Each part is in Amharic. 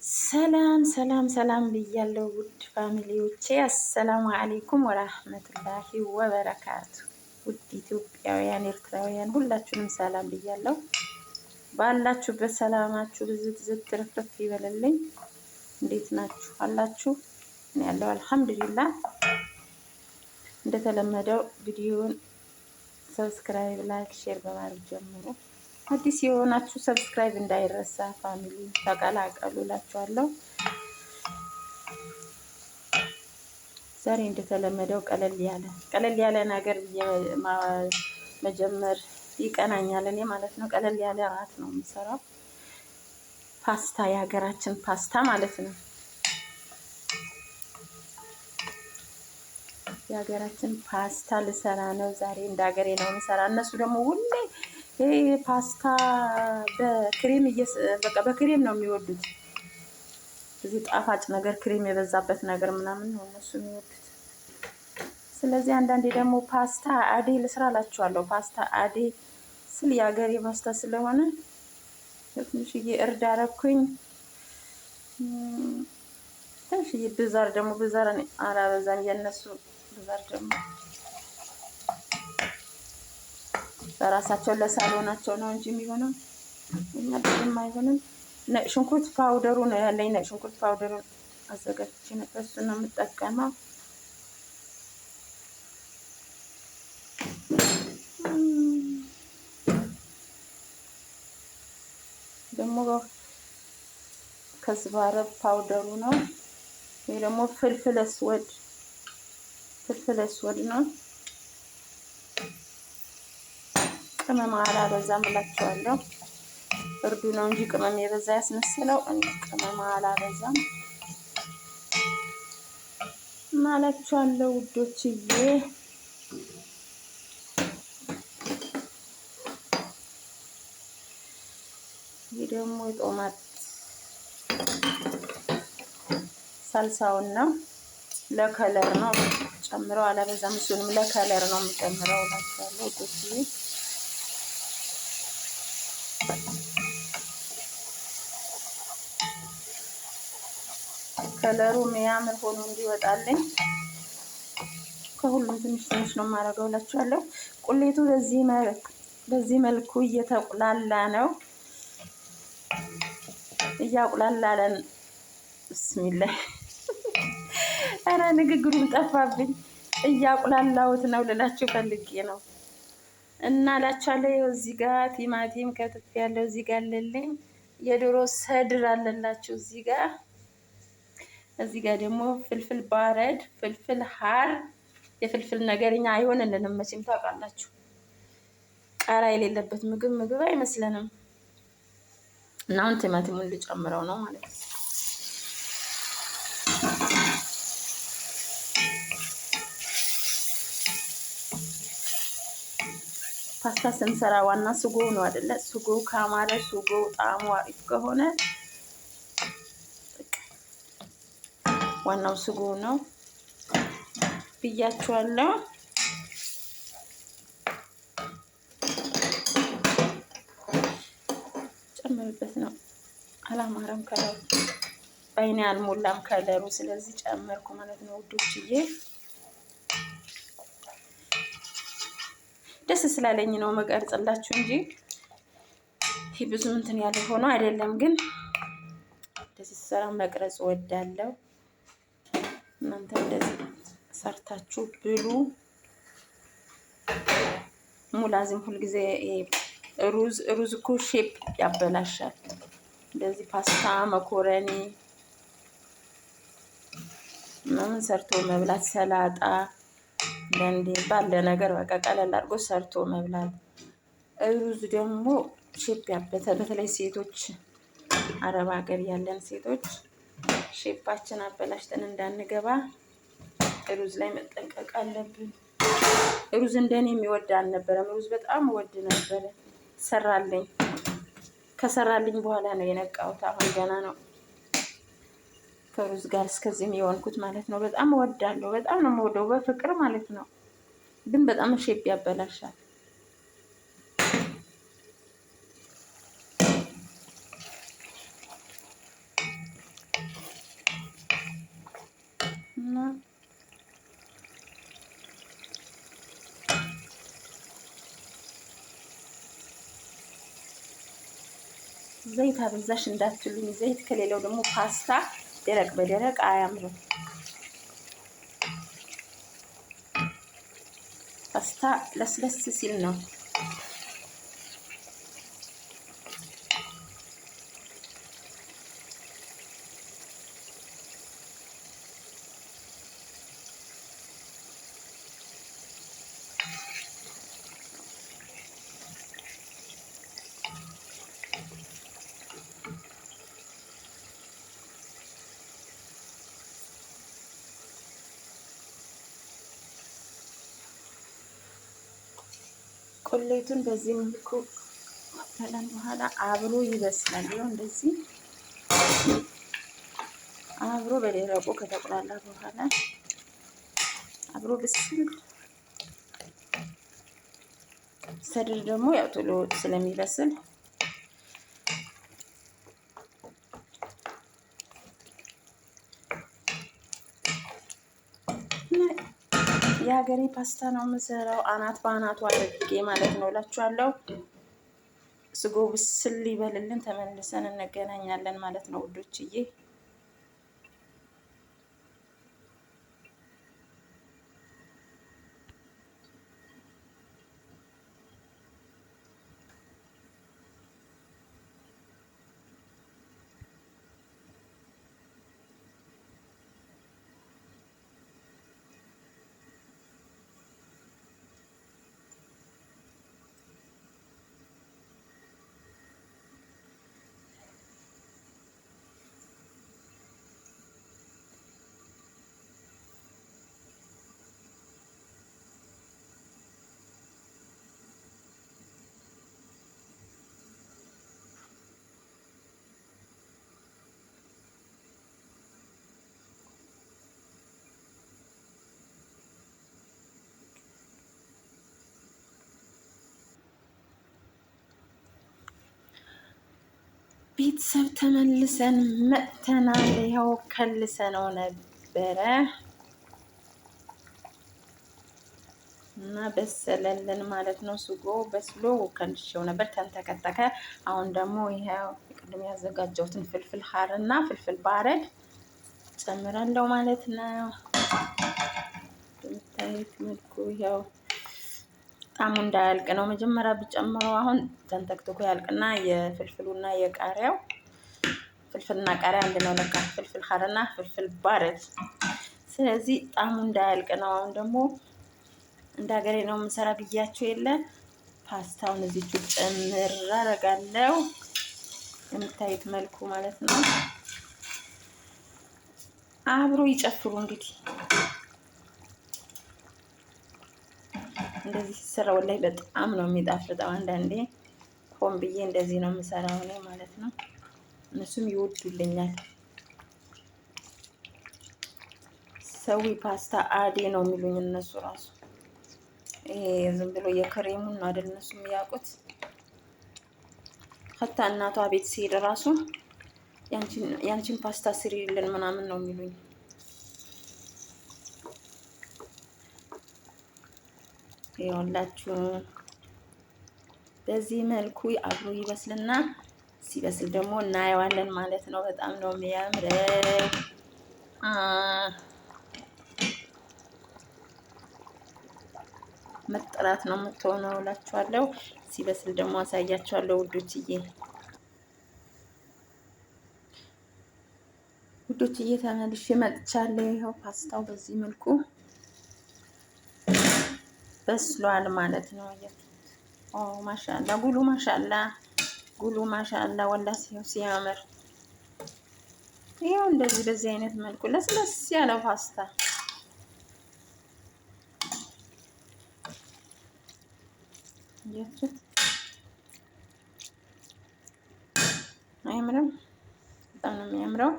ሰላም ሰላም ሰላም ብያለሁ ውድ ፋሚሊዎቼ፣ አሰላሙ አሌይኩም ወራህመቱላሂ ወበረካቱ። ውድ ኢትዮጵያውያን ኤርትራውያን ሁላችሁንም ሰላም ብያለሁ። ባላችሁበት ሰላማችሁ ብዝት ዝት ትርፍርፍ ይበልልኝ። እንዴት ናችሁ አላችሁ? እኔ ያለው አልሐምዱሊላህ። እንደተለመደው ቪዲዮውን ሰብስክራይብ፣ ላይክ፣ ሼር በማድረግ ጀምሩ። አዲስ የሆናችሁ ሰብስክራይብ እንዳይረሳ፣ ፋሚሊ ተቀላቀሉ እላችኋለሁ። ዛሬ እንደተለመደው ቀለል ያለ ነገር መጀመር ይቀናኛል እኔ ማለት ነው። ቀለል ያለ እራት ነው የምሰራው። ፓስታ፣ የሀገራችን ፓስታ ማለት ነው። የሀገራችን ፓስታ ልሰራ ነው ዛሬ። እንደ ሀገሬ ነው የምሰራ። እነሱ ደግሞ ሁሌ ይሄ ፓስታ በክሬም በቃ በክሬም ነው የሚወዱት። እዚህ ጣፋጭ ነገር ክሬም የበዛበት ነገር ምናምን ነው እነሱ የሚወዱት። ስለዚህ አንዳንዴ ደግሞ ፓስታ አዴ ልስራ እላችኋለሁ። ፓስታ አዴ ስል የሀገሬ ፓስታ ስለሆነ ትንሽዬ እርድ አደረኩኝ። ትንሽዬ ብዛር ደግሞ አላበዛም። የእነሱ ብዛር ደግሞ በራሳቸው ለሳሎናቸው ነው እንጂ የሚሆነው እኛ ብዙም አይሆንም። ነጭ ሽንኩርት ፓውደሩ ነው ያለኝ። ነጭ ሽንኩርት ፓውደሩን አዘጋጅቼ ነበር፣ እሱን ነው የምጠቀመው። ደግሞ ከዝባረ ፓውደሩ ነው። ይሄ ደግሞ ፍልፍል እስወድ ነው። ቅመም አላበዛም እላችኋለሁ። እርዱ ነው እንጂ ቅመም የበዛ ያስመስለው። ቅመም አላበዛም ማለቻለሁ ውዶችዬ። ይህ ደግሞ የጦማት ሳልሳውን ነው፣ ለከለር ነው ጨምረው። አላበዛም፣ እሱንም ለከለር ነው የምጨምረው እላችኋለሁ ውዶችዬ። ከለሩ የሚያምር ሆኖ እንዲወጣልኝ ከሁሉም ትንሽ ትንሽ ነው የማደርገው እላችኋለሁ። ቁሌቱ በዚህ መልኩ እየተቁላላ ነው። እያቁላላለን ብስሚላህ። ኧረ ንግግሩም ጠፋብኝ። እያቁላላሁት ነው ልላችሁ ፈልጌ ነው እና እላችኋለሁ። ይኸው እዚህ ጋር ቲማቲም ከትፍ ያለው እዚህ ጋር አለልኝ። የዶሮ ሰድር አለላችሁ እዚህ ጋር። እዚህ ጋር ደግሞ ፍልፍል ባረድ፣ ፍልፍል ሀር። የፍልፍል ነገርኛ አይሆንልንም መቼም ታውቃላችሁ። ቃራ የሌለበት ምግብ አይመስለንም። እና አሁን ቲማቲሙን ልጨምረው ነው ማለት ነው። ፓስታ ስንሰራ ዋና ስጎ ነው አይደለ? ስጎ ካማረ፣ ስጎ ጣዕሙ አሪፍ ከሆነ ዋናው ስጎ ነው ብያችኋለሁ። ጨምርበት ነው። አላማረም ከለሩ፣ በአይኔ አልሞላም ከለሩ። ስለዚህ ጨመርኩ ማለት ነው ውዶችዬ። ደስ ስላለኝ ነው መቀርጽላችሁ እንጂ ይሄ ብዙ እንትን ያለ ሆኖ አይደለም። ግን እንደዚህ ስራ መቅረጽ ወዳለው። እናንተ እንደዚህ ሰርታችሁ ብሉ። ሙላዚም ሁልጊዜ ሩዝ እኮ ሼፕ ያበላሻል። እንደዚህ ፓስታ፣ መኮረኒ ምናምን ሰርቶ መብላት፣ ሰላጣ ለንዴ ባለ ነገር በቃ ቀለል አድርጎ ሰርቶ መብላት። ሩዝ ደግሞ ሼፕ በተለይ ሴቶች፣ አረብ ሀገር ያለን ሴቶች ሼፓችን አበላሽተን እንዳንገባ ሩዝ ላይ መጠንቀቅ አለብን። ሩዝ እንደኔ የሚወድ አልነበረም። ሩዝ በጣም ወድ ነበረ። ከሰራልኝ በኋላ ነው የነቃሁት። አሁን ገና ነው ከሩዝ ጋር እስከዚህም የሆንኩት ማለት ነው። በጣም እወዳለሁ። በጣም ነው የምወደው፣ በፍቅር ማለት ነው። ግን በጣም ሼፕ ያበላሻል። ዘይት አበዛሽ እንዳትሉኝ። ዘይት ከሌለው ደግሞ ፓስታ ደረቅ በደረቅ አያምርም። ፓስታ ለስለስ ሲል ነው። ቁሌቱን በዚህ መልኩ ከለን በኋላ አብሮ ይበስላል። ይኸው እንደዚህ አብሮ በደረቁ ከተቆላላ በኋላ አብሮ ብስል ሰድር ደግሞ ያው ቶሎ ስለሚበስል የሀገሬ ፓስታ ነው የምሰራው። አናት በአናቱ አድርጌ ማለት ነው እላችኋለሁ። ስጎ ብስል ይበልልን፣ ተመልሰን እንገናኛለን ማለት ነው ውዶችዬ። ቤተሰብ ተመልሰን መጥተናል። ይኸው ከልሰነው ነበረ እና በሰለልን ማለት ነው። ስጎ በስሎ ከልሼው ነበር፣ ተንተከተከ። አሁን ደግሞ ይኸው ቅድም ያዘጋጀሁትን ፍልፍል ሀር እና ፍልፍል ባረድ ጨምራለሁ ማለት ነው። በምታዩት መልኩ ይኸው ጣሙ እንዳያልቅ ነው መጀመሪያ ብጨምረው። አሁን ተንተክትኮ ያልቅና የፍልፍሉና የቃሪያው ፍልፍልና ቃሪያ አንድ ነው ለካ፣ ፍልፍል ሀርና ፍልፍል ባረድ። ስለዚህ ጣሙ እንዳያልቅ ነው። አሁን ደግሞ እንደ ሀገሬ ነው የምሰራ ብያቸው የለ ፓስታውን እዚቹ ጨምር አደርጋለሁ። የምታዩት መልኩ ማለት ነው። አብሮ ይጨፍሩ እንግዲህ። እንደዚህ ሲሰራ ወላሂ በጣም ነው የሚጣፍጠው። አንዳንዴ ሆን ብዬ እንደዚህ ነው የምሰራው እኔ ማለት ነው። እነሱም ይወዱልኛል። ሰዊ ፓስታ አዴ ነው የሚሉኝ እነሱ ራሱ። ይሄ ዝም ብሎ የክሬሙን ነው አይደል እነሱ የሚያውቁት። ከታ እናቷ ቤት ሲሄድ ራሱ ያንቺን ፓስታ ስሪልን ምናምን ነው የሚሉኝ። ይኸውላችሁ በዚህ መልኩ አብሮ ይበስልና ሲበስል ደግሞ እናየዋለን ማለት ነው። በጣም ነው የሚያምረው። መጥራት ነው የምትሆነው እላችኋለሁ። ሲበስል ደግሞ አሳያችኋለሁ ውዶችዬ። ውዶችዬ ተመልሼ መጥቻለሁ። ይኸው ፓስታው በዚህ መልኩ በስሏል ማለት ነው። ኦ ማሻአላ ጉሉ ማሻአላ ጉሉ ማሻአላ ወላ ሲያምር። ይኸው እንደዚህ በዚህ አይነት መልኩ ለስለስ ያለው ፓስታ አያምርም? በጣም ነው የሚያምረው።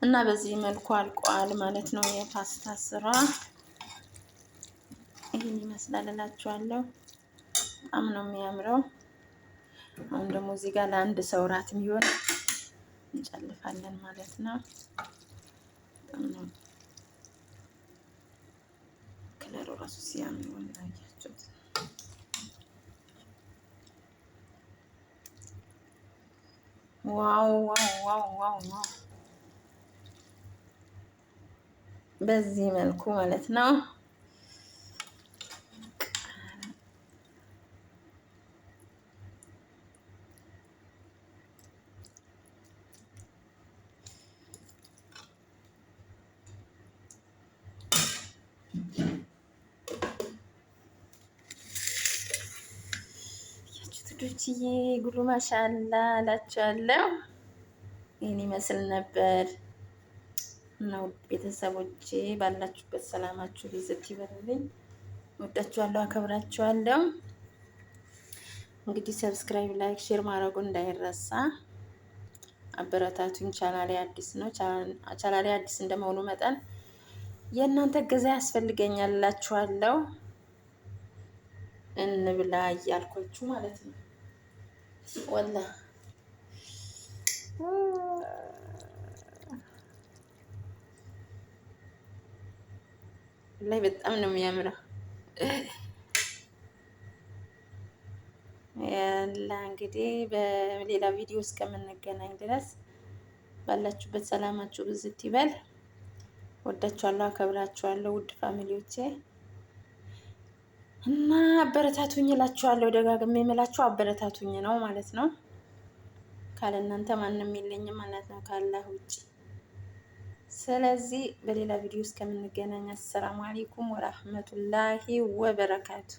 እና በዚህ መልኩ አልቋል ማለት ነው የፓስታ ስራ። ይሄን ይመስላል እላችኋለሁ። በጣም ነው የሚያምረው። አሁን ደግሞ እዚህ ጋር ለአንድ ሰው ራት የሚሆን እንጨልፋለን ማለት ነው። ከለሩ ራሱ ሲያምር አያችሁት። ዋው ዋው ዋው ዋው ዋው! በዚህ መልኩ ማለት ነው። ትዶችዬ ጉሉ ማሻላ እላችኋለሁ። ይህን ይመስል ነበር ነው ቤተሰቦቼ። ባላችሁበት ሰላማችሁ ብዝት ይበልልኝ። ወዳችኋለሁ፣ አከብራችኋለሁ። እንግዲህ ሰብስክራይብ፣ ላይክ፣ ሼር ማድረጉ እንዳይረሳ። አበረታቱኝ። ቻናሌ አዲስ ነው። ቻናሌ አዲስ እንደመሆኑ መጠን የእናንተ እገዛ ያስፈልገኛል እላችኋለሁ። እንብላ እያልኳችሁ ማለት ነው። ወላ ላይ በጣም ነው የሚያምረው። ያላ እንግዲህ በሌላ ቪዲዮ እስከምንገናኝ ድረስ ባላችሁበት ሰላማችሁ ብዝት ይበል። ወዳችኋለሁ፣ አከብራችኋለሁ ውድ ፋሚሊዎቼ እና አበረታቱኝ እላችኋለሁ። ደጋግሜ የምላችሁ አበረታቱኝ ነው ማለት ነው። ካለ እናንተ ማንም የለኝም ማለት ነው ካላህ ውጭ። ስለዚህ በሌላ ቪዲዮ እስከምንገናኝ አሰላሙ አለይኩም ወራህመቱላሂ ወበረካቱ።